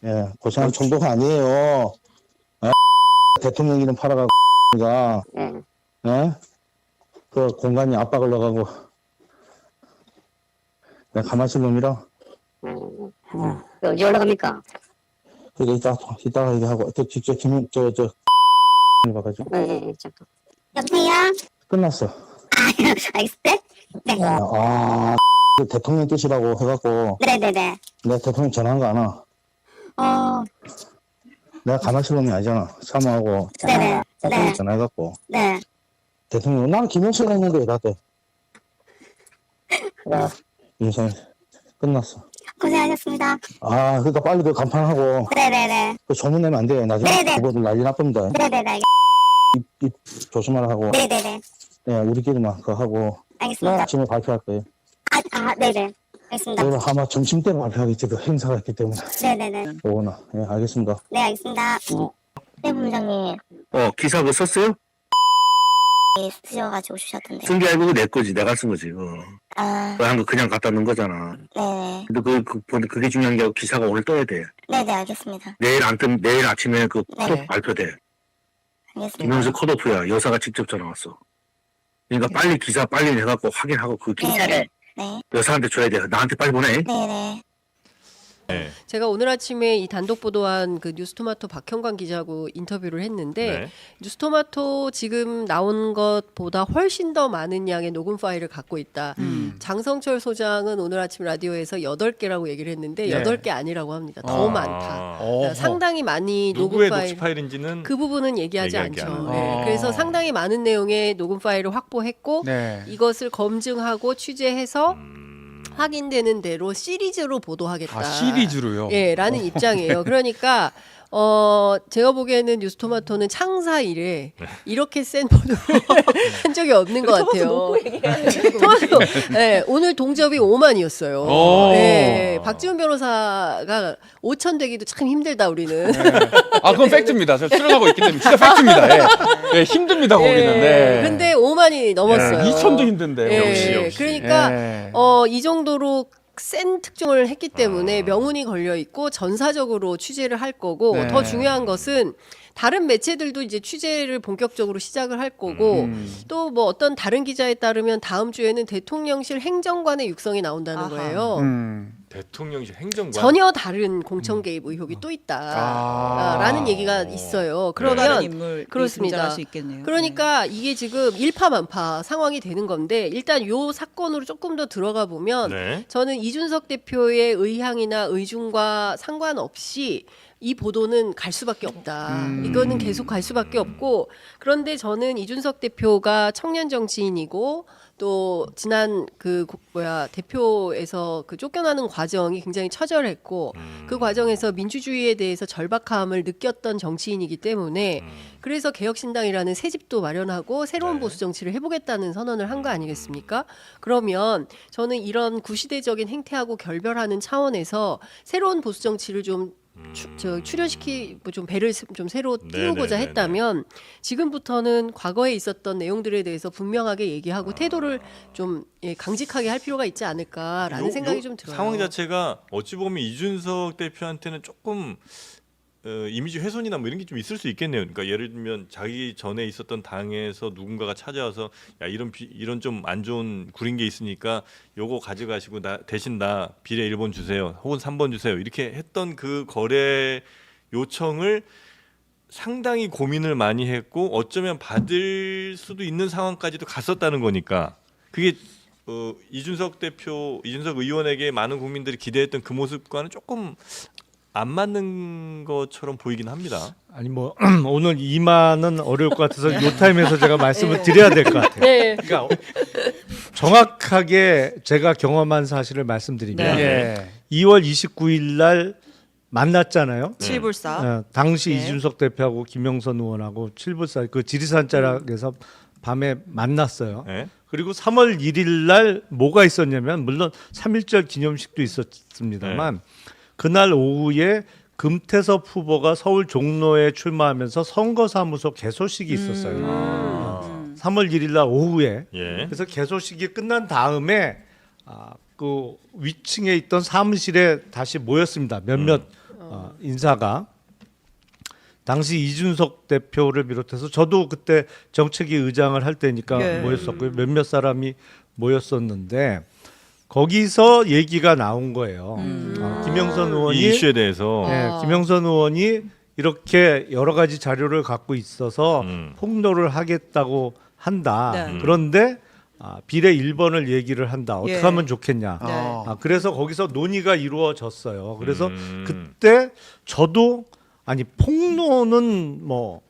예, 고생할 정도가 아니에요. 예? 대통령 이름 팔아가고 가 예? 그 공간이 압박을 넣어가고 내가 가만히 있을 놈이라. 언제 올라갑니까? 그게 이따가 얘기하고 직접 저 봐가지고 네, 잠깐. 여보세요? 끝났어. 알겠어요? 네. 그 대통령 뜻이라고 해갖고 네네네. 내가 대통령 전화한 거 아나? 내가 가만히 있을 놈이 아니잖아. 사모하고 네네. 대통령 네. 전화해갖고 네. 대통령 나는 김영철 했는데 왜 나한테 인생 끝났어. 고생하셨습니다. 그러니까 빨리 그 간판하고 네네네. 그 소문 내면 안 돼. 나중에 네네. 그거들 난리 나쁩니다. 네네네. 입 조심하라 하고 네네네. 예, 우리끼리만 그거 하고 알겠습니다. 아침에 발표할 거예요. 네네. 알겠습니다. 내일 아마 점심 때 발표하겠지. 그 행사가 있기 때문에. 네네네. 오나. 예, 알겠습니다. 네, 알겠습니다. 네, 본부장님. 기사 그거 썼어요? 쓰셔가지고 주셨던데. 쓴 게 아니고 내 거지. 내가 쓴 거지. 그거 한 거 그냥 갖다 놓은 거잖아. 네네. 근데 그게 중요한 게 아니고 기사가 오늘 떠야 돼. 네네, 알겠습니다. 내일 내일 아침에 그 네. 컷오프 발표돼. 알겠습니다. 김영수 컷오프야. 여사가 직접 전화 왔어. 그러니까 빨리 기사 빨리 해갖고 확인하고 그 기사를 네. 여사한테 줘야 돼. 나한테 빨리 보내. 네네. 네. 제가 오늘 아침에 이 단독 보도한 그 뉴스토마토 박형관 기자하고 인터뷰를 했는데 네. 뉴스토마토 지금 나온 것보다 훨씬 더 많은 양의 녹음 파일을 갖고 있다. 장성철 소장은 오늘 아침 라디오에서 8개라고 얘기를 했는데 네. 8개 아니라고 합니다. 더 많다. 어허. 상당히 많이 누구의 녹음 녹취 파일인지는 그 부분은 얘기하지 얘기하지 않죠. 않아요. 네. 그래서 상당히 많은 내용의 녹음 파일을 확보했고 네. 이것을 검증하고 취재해서 확인되는 대로 시리즈로 보도하겠다. 시리즈로요? 예, 라는 입장이에요. 그러니까 제가 보기에는 뉴스토마토는 창사 이래 이렇게 센 보도를 한 적이 없는 것 같아요. 토마토, 네, 오늘 동접이 5만이었어요. 오. 네, 박지훈 변호사가 5천 되기도 참 힘들다 우리는. 그건 팩트입니다. 저 수령하고 있기 때문에 진짜 팩트입니다. 예. 예, 힘듭니다 거기는. 네. 근데 5만이 넘었어요. 2천도 힘든데. 예, 역시. 그러니까 예. 이 정도로 센 특종을 했기 때문에 명운이 걸려 있고 전사적으로 취재를 할 거고 네. 더 중요한 것은 다른 매체들도 이제 취재를 본격적으로 시작을 할 거고 또 뭐 어떤 다른 기자에 따르면 다음 주에는 대통령실 행정관의 육성이 나온다는 거예요. 대통령실 행정관 전혀 다른 공천 개입 의혹이 또 있다라는 얘기가 있어요. 다른 그러면 인물이 그렇습니다. 등장할 수 있겠네요. 그러니까 이게 지금 일파만파 상황이 되는 건데 일단 요 사건으로 조금 더 들어가 보면 네. 저는 이준석 대표의 의향이나 의중과 상관없이 이 보도는 갈 수밖에 없다. 이거는 계속 갈 수밖에 없고 그런데 저는 이준석 대표가 청년 정치인이고 또 지난 대표에서 그 쫓겨나는 과정이 굉장히 처절했고 그 과정에서 민주주의에 대해서 절박함을 느꼈던 정치인이기 때문에 그래서 개혁신당이라는 새 집도 마련하고 새로운 보수 정치를 해보겠다는 선언을 한 거 아니겠습니까? 그러면 저는 이런 구시대적인 행태하고 결별하는 차원에서 새로운 보수 정치를 좀 출연시키고 좀 배를 좀 새로 띄우고자 네네네네. 했다면 지금부터는 과거에 있었던 내용들에 대해서 분명하게 얘기하고 태도를 좀 강직하게 할 필요가 있지 않을까라는 생각이 좀 들어요. 상황 자체가 어찌 보면 이준석 대표한테는 조금 이미지 훼손이나 뭐 이런 게 좀 있을 수 있겠네요. 그러니까 예를 들면 자기 전에 있었던 당에서 누군가가 찾아와서 야 이런 좀 안 좋은 구린 게 있으니까 요거 가져가시고 대신 나 비례 1번 주세요. 혹은 3번 주세요. 이렇게 했던 그 거래 요청을 상당히 고민을 많이 했고 어쩌면 받을 수도 있는 상황까지도 갔었다는 거니까 그게 이준석 의원에게 많은 국민들이 기대했던 그 모습과는 조금 안 맞는 것처럼 보이긴 합니다. 아니 뭐 오늘 2만은 어려울 것 같아서 요 타임에서 제가 말씀을 드려야 될 것 같아요. 네. 그러니까 정확하게 제가 경험한 사실을 말씀드리면 예. 2월 29일 날 만났잖아요. 칠불사. 당시 네. 이준석 대표하고 김영선 의원하고 칠불사 그 지리산 자락에서 밤에 만났어요. 네? 그리고 3월 1일 날 뭐가 있었냐면 물론 3.1절 기념식도 있었습니다만 그날 오후에 금태섭 후보가 서울 종로에 출마하면서 선거사무소 개소식이 있었어요. 3월 1일 날 오후에. 예. 그래서 개소식이 끝난 다음에 그 위층에 있던 사무실에 다시 모였습니다. 몇몇 인사가 당시 이준석 대표를 비롯해서 저도 그때 정책위 의장을 할 때니까 예. 모였었고요. 몇몇 사람이 모였었는데 거기서 얘기가 나온 거예요. 김영선 의원이 이 이슈에 대해서 네, 김영선 의원이 이렇게 여러 가지 자료를 갖고 있어서 폭로를 하겠다고 한다. 네. 그런데 비례 1번을 얘기를 한다. 어떻게 예. 하면 좋겠냐. 네. 그래서 거기서 논의가 이루어졌어요. 그래서 그때 저도 아니 폭로는 뭐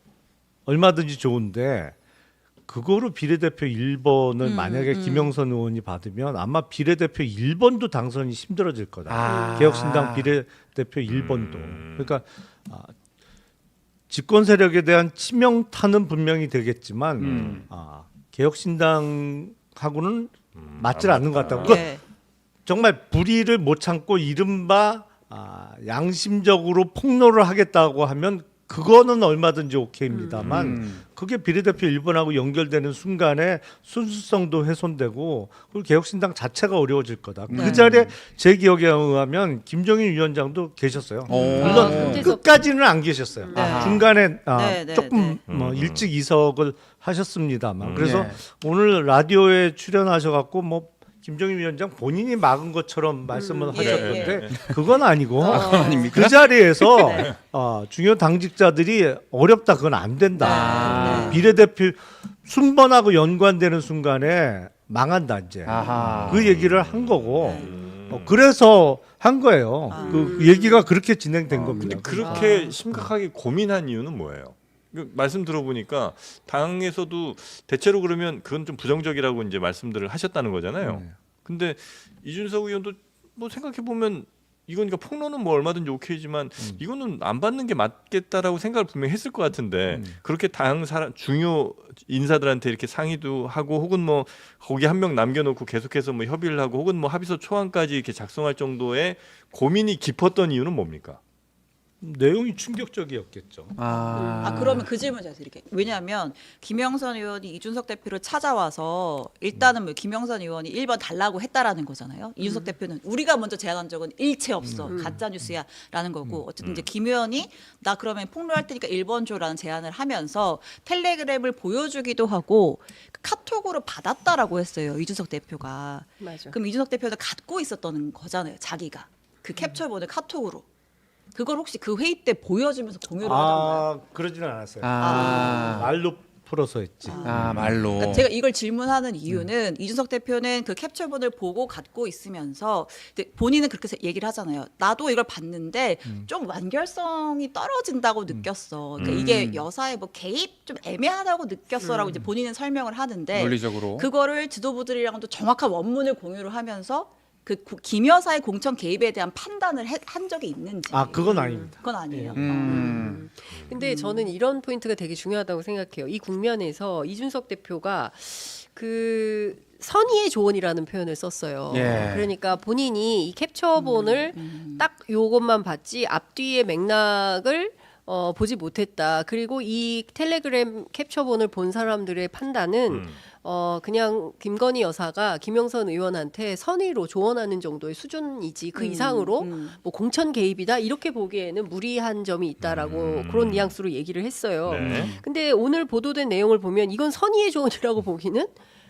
얼마든지 좋은데 그거로 비례대표 1번을 만약에 김영선 의원이 받으면 아마 비례대표 1번도 당선이 힘들어질 거다. 개혁신당 비례대표 1번도. 그러니까 집권 세력에 대한 치명타는 분명히 되겠지만 개혁신당하고는 맞질 않는 것 같다고. 그러니까 예. 정말 불의를 못 참고 이른바 양심적으로 폭로를 하겠다고 하면 그거는 얼마든지 오케이입니다만 그게 비례대표 1번하고 연결되는 순간에 순수성도 훼손되고 그리고 개혁신당 자체가 어려워질 거다. 그 자리에 제 기억에 의하면 김종인 위원장도 계셨어요. 물론 끝까지는 안 계셨어요. 네. 중간에 네, 조금 네. 뭐 일찍 이석을 하셨습니다만 그래서 네. 오늘 라디오에 출연하셔갖고 뭐 김종인 위원장 본인이 막은 것처럼 말씀을 예, 하셨던데 그건 아니고 아닙니까? 그 자리에서 중요 당직자들이 어렵다 그건 안 된다. 비례대표 순번하고 연관되는 순간에 망한다 이제 아하. 그 얘기를 한 거고 그래서 한 거예요. 그 얘기가 그렇게 진행된 겁니다. 근데 그렇게 심각하게 고민한 이유는 뭐예요? 말씀 들어보니까 당에서도 대체로 그러면 그건 좀 부정적이라고 이제 말씀들을 하셨다는 거잖아요. 근데 이준석 의원도 뭐 생각해 보면 이건 그러니까 폭로는 뭐 얼마든지 오케이지만 이거는 안 받는 게 맞겠다라고 생각을 분명히 했을 것 같은데 그렇게 당 사람 중요 인사들한테 이렇게 상의도 하고 혹은 뭐 거기 한 명 남겨놓고 계속해서 뭐 협의를 하고 혹은 뭐 합의서 초안까지 이렇게 작성할 정도의 고민이 깊었던 이유는 뭡니까? 내용이 충격적이었겠죠. 그러면 그 질문 제가 드릴게요. 왜냐하면 김영선 의원이 이준석 대표를 찾아와서 일단은 뭐 김영선 의원이 1번 달라고 했다라는 거잖아요. 이준석 대표는 우리가 먼저 제안한 적은 일체 없어. 가짜 뉴스야라는 거고 어쨌든 이제 김 의원이 나 그러면 폭로할 테니까 1번 줘라는 제안을 하면서 텔레그램을 보여주기도 하고 카톡으로 받았다라고 했어요. 이준석 대표가. 맞아. 그럼 이준석 대표는 갖고 있었던 거잖아요. 자기가 그 캡처본을 카톡으로. 그걸 혹시 그 회의 때 보여주면서 공유를 하던가요? 그러지는 않았어요. 말로 풀어서 했지. 말로. 그러니까 제가 이걸 질문하는 이유는 이준석 대표는 그 캡처본을 보고 갖고 있으면서 본인은 그렇게 얘기를 하잖아요. 나도 이걸 봤는데 좀 완결성이 떨어진다고 느꼈어. 그러니까 이게 여사의 뭐 개입 좀 애매하다고 느꼈어라고 이제 본인은 설명을 하는데 논리적으로. 그거를 지도부들이랑도 정확한 원문을 공유를 하면서 그 김 여사의 공천 개입에 대한 판단을 한 적이 있는지. 그건 아닙니다. 그건 아니에요. 근데 저는 이런 포인트가 되게 중요하다고 생각해요. 이 국면에서 이준석 대표가 그 선의의 조언이라는 표현을 썼어요. 예. 그러니까 본인이 이 캡처본을 딱 요것만 봤지 앞뒤의 맥락을 보지 못했다. 그리고 이 텔레그램 캡처본을 본 사람들의 판단은 그냥 김건희 여사가 김영선 의원한테 선의로 조언하는 정도의 수준이지 그 이상으로 뭐 공천 개입이다 이렇게 보기에는 무리한 점이 있다라고 그런 뉘앙스로 얘기를 했어요. 네. 근데 오늘 보도된 내용을 보면 이건 선의의 조언이라고 보기는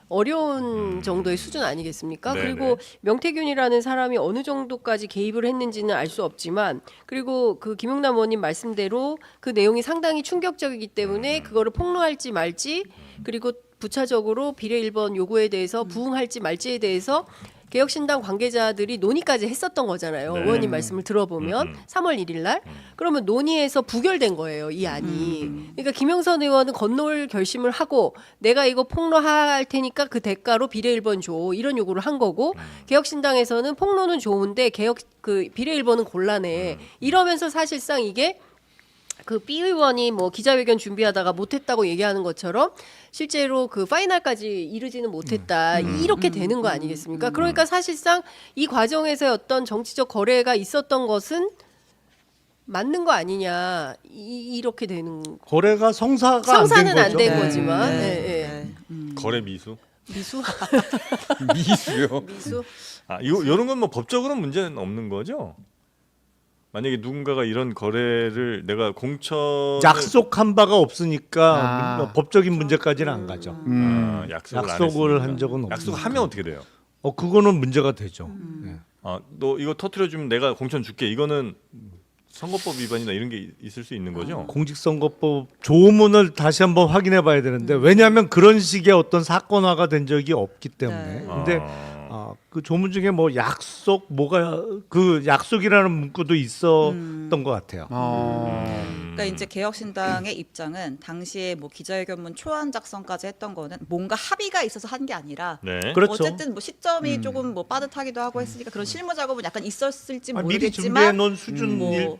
어려운 정도의 수준 아니겠습니까? 네네. 그리고 명태균이라는 사람이 어느 정도까지 개입을 했는지는 알 수 없지만 그리고 그 김용남 의원님 말씀대로 그 내용이 상당히 충격적이기 때문에 그거를 폭로할지 말지 그리고 부차적으로 비례 1번 요구에 대해서 부응할지 말지에 대해서 개혁신당 관계자들이 논의까지 했었던 거잖아요. 네. 의원님 말씀을 들어보면 3월 1일 날 그러면 논의해서 부결된 거예요. 이 안이. 그러니까 김영선 의원은 건너올 결심을 하고 내가 이거 폭로할 테니까 그 대가로 비례 1번 줘. 이런 요구를 한 거고 개혁신당에서는 폭로는 좋은데 그 비례 1번은 곤란해. 이러면서 사실상 이게 그 B 의원이 뭐 기자회견 준비하다가 못했다고 얘기하는 것처럼 실제로 그 파이널까지 이르지는 못했다 이렇게 되는 거 아니겠습니까? 그러니까 사실상 이 과정에서 어떤 정치적 거래가 있었던 것은 맞는 거 아니냐 이렇게 되는 거래가 성사는 성사는 안 된 거죠. 거지만 네. 예, 예. 거래 미수? 미수 미수요. 미수 이런 건 뭐 법적으로 문제는 없는 거죠? 만약에 누군가가 이런 거래를 내가 공천 약속한 바가 없으니까 법적인 문제까지는 안 가죠. 약속을 한 적은 없어요. 약속하면 어떻게 돼요? 그거는 문제가 되죠. 예. 너 이거 터트려주면 내가 공천 줄게. 이거는 선거법 위반이나 이런 게 있을 수 있는 거죠? 공직선거법 조문을 다시 한번 확인해 봐야 되는데 왜냐하면 그런 식의 어떤 사건화가 된 적이 없기 때문에. 네. 근데 그 조문 중에 뭐 약속 뭐가 그 약속이라는 문구도 있었던 것 같아요. 그러니까 이제 개혁신당의 입장은 당시에 뭐 기자회견문 초안 작성까지 했던 거는 뭔가 합의가 있어서 한 게 아니라 네. 그렇죠. 어쨌든 뭐 시점이 조금 뭐 빠듯하기도 하고 했으니까 그런 실무 작업은 약간 있었을지 미리 준비해 모르겠지만 놓은 수준 뭐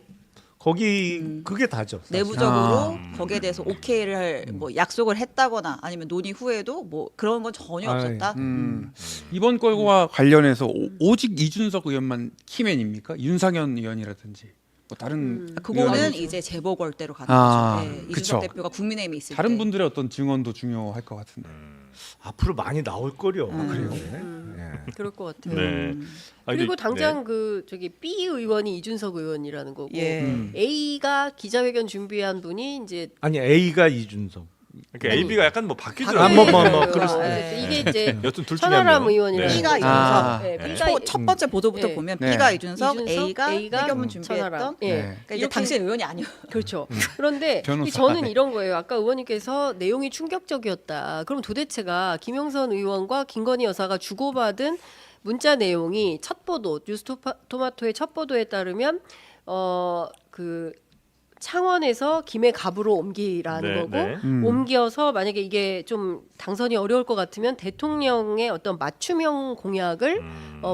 거기 그게 다죠. 사실. 내부적으로 거기에 대해서 오케이를 뭐 약속을 했다거나 아니면 논의 후에도 뭐 그런 건 전혀 없었다. 이번 걸과 관련해서 오직 이준석 의원만 키맨입니까? 윤상현 의원이라든지 뭐 다른 그거는 이제 재보궐대로 가는 거죠. 네, 이준석 그쵸. 대표가 국민의힘에 있을 다른 때. 분들의 어떤 증언도 중요할 것 같은데. 앞으로 많이 나올 거려. 그래요. 그럴 것 같아요. 네. 그리고 당장 그 저기 B 의원이 이준석 의원이라는 거고 예. A가 기자회견 준비한 분이 이제 아니 A가 이준석. 그러니까 AB가 약간 뭐 바뀌죠. 그렇습니다. 이게 이제 여튼 둘 중에 천하람 한 명. 의원이랑 B가 이준석. 네, 네. B가 첫 번째 보도부터 네. 보면 네. B가 이준석, 이준석, A가 회견문 준비했던. 천하람. 예. 네. 그러니까 이제 이렇게- 당신 의원이 아니요. 그렇죠. 그런데 변호사. 저는 이런 거예요. 아까 의원님께서 내용이 충격적이었다. 그럼 도대체가 김영선 의원과 김건희 여사가 주고받은 문자 내용이 첫 보도 뉴스토마토의 첫 보도에 따르면 그 창원에서 김해 갑으로 옮기라는 네, 거고 네. 옮겨서 만약에 이게 좀 당선이 어려울 것 같으면 대통령의 어떤 맞춤형 공약을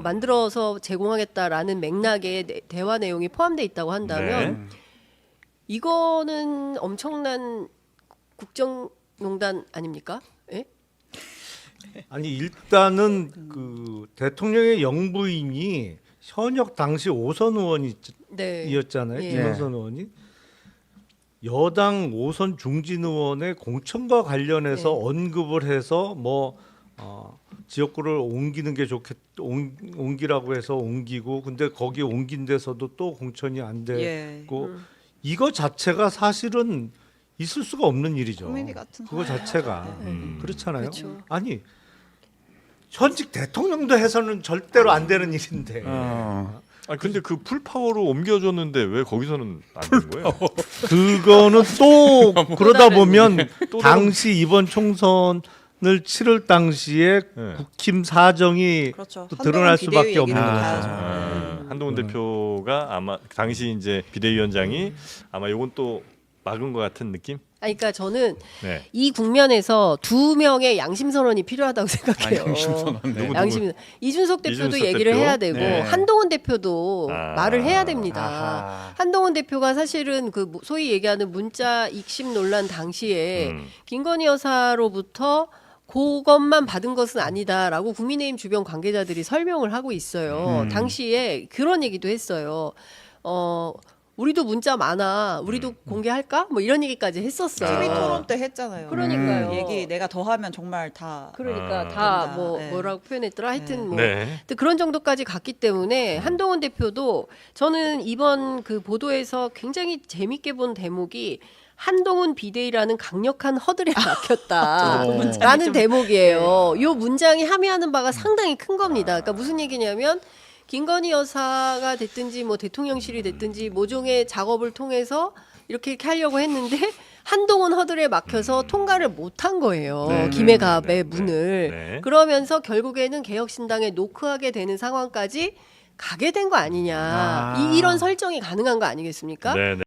만들어서 제공하겠다라는 맥락의 대화 내용이 포함되어 있다고 한다면 이거는 엄청난 국정농단 아닙니까? 예? 아니 일단은 그 대통령의 영부인이 현역 당시 5선 의원이었잖아요. 네. 김영선 의원이 여당 5선 중진 의원의 공천과 관련해서 네. 언급을 해서 뭐 지역구를 옮기는 게 옮기라고 해서 옮기고 근데 거기 옮긴 데서도 또 공천이 안 되고 이거 자체가 사실은 있을 수가 없는 일이죠. 코미디 같은 그거 자체가 그렇잖아요. 그렇죠. 아니 현직 대통령도 해서는 절대로 안 되는 일인데. 근데 그 풀파워로 옮겨줬는데 왜 거기서는 안 된 거예요? 그거는 또 그러다 다른- 보면 또 당시 이번 총선을 치를 당시에 네. 국힘 사정이 그렇죠. 또 드러날 한동훈 수밖에 비대위 없는 얘기도 거죠. 가야죠. 한동훈 대표가 아마 당시 이제 비대위원장이 아마 요건 또 막은 것 같은 느낌? 아니, 그러니까 저는 네. 이 국면에서 두 명의 양심 선언이 필요하다고 생각해요. 누구? 양심. 이준석 대표도 이준석 얘기를 대표? 해야 되고 네. 한동훈 대표도 아. 말을 해야 됩니다. 아하. 한동훈 대표가 사실은 그 소위 얘기하는 문자 익심 논란 당시에 김건희 여사로부터 그것만 받은 것은 아니다라고 국민의힘 주변 관계자들이 설명을 하고 있어요. 당시에 그런 얘기도 했어요. 우리도 문자 많아. 우리도 공개할까? 뭐 이런 얘기까지 했었어요. TV 토론 때 했잖아요. 그러니까요. 얘기 내가 더 하면 정말 다 그러니까 된다. 다 뭐 네. 뭐라고 표현했더라. 하여튼 뭐 네. 근데 그런 정도까지 갔기 때문에 한동훈 대표도 저는 이번 그 보도에서 굉장히 재밌게 본 대목이 한동훈 비대위라는 강력한 허들에 막혔다라는 대목이에요. 요 문장이 함의하는 바가 상당히 큰 겁니다. 그러니까 무슨 얘기냐면 김건희 여사가 됐든지 뭐 대통령실이 됐든지 모종의 작업을 통해서 이렇게 하려고 했는데 한동훈 허들에 막혀서 통과를 못한 거예요. 네, 김해 네, 갑의 네, 네, 문을. 네. 그러면서 결국에는 개혁신당에 노크하게 되는 상황까지 가게 된 거 아니냐. 이런 설정이 가능한 거 아니겠습니까? 네, 네.